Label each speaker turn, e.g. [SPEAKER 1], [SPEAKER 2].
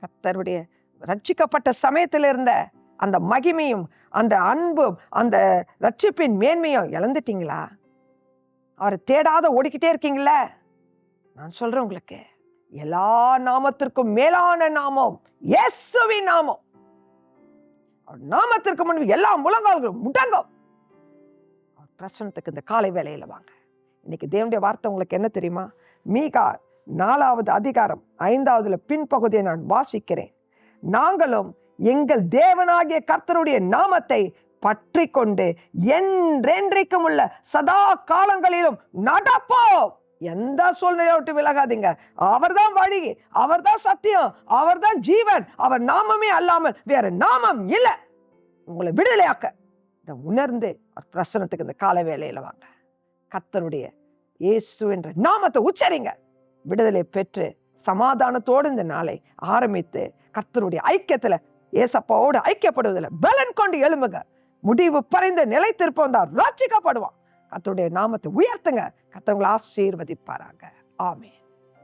[SPEAKER 1] கர்த்தருடைய ரட்சிக்கப்பட்ட சமயத்தில் இருந்த அந்த மகிமையும் அந்த அன்பும் அந்த ரட்சிப்பின் மேன்மையும் இழந்துட்டீங்களா? அவரை தேடாத ஓடிக்கிட்டே இருக்கீங்களா? நான் சொல்றேன் உங்களுக்கு, எல்லா நாமத்திற்கும் மேலான நாமம் இயேசுவின் நாமம். நாமத்திற்கு முன்பு எல்லா முழங்கால்களும் முடங்கும். பிரசன்னத்துக்கு இந்த காலை வேளையில வாங்க. இன்னைக்கு தேவனுடைய வார்த்தை உங்களுக்கு என்ன தெரியுமா? மீகா 4வது அதிகாரம் 5வது பின்பகுதியை நான் வாசிக்கிறேன். நாங்களும் எங்கள் தேவனாகிய கர்த்தருடைய நாமத்தை பற்றி கொண்டு என்றென்றைக்கும் உள்ள சதா காலங்களிலும் நடப்போம். எந்த சூழ்நிலையை விட்டு விலகாதீங்க. அவர்தான் வழி, அவர்தான் சத்தியம், அவர்தான் ஜீவன். அவர் நாமமே அல்லாமல் வேற நாமம் இல்லை. உங்களை விடுதலையாக்க இதை உணர்ந்து ஒரு பிரசனத்துக்கு இந்த கால வேளையில வாங்க. கர்த்தருடைய இயேசு என்ற நாமத்தை உச்சரிங்க. விடுதலை பெற்று சமாதானத்தோடு இந்த நாளை ஆரம்பித்து கர்த்தருடைய ஐக்கியத்துல ஏசப்பாவோடு ஐக்கியப்படுவதில் பலன் கொண்டு எழும்புங்க. முடிவு பறிந்து நிலைத்திருப்போம் தான் ரட்சிக்கப்படுவான். கர்த்தருடைய நாமத்தை உயர்த்துங்க. கர்த்தர் உங்களை ஆசீர்வதிப்பாராங்க. ஆமென்.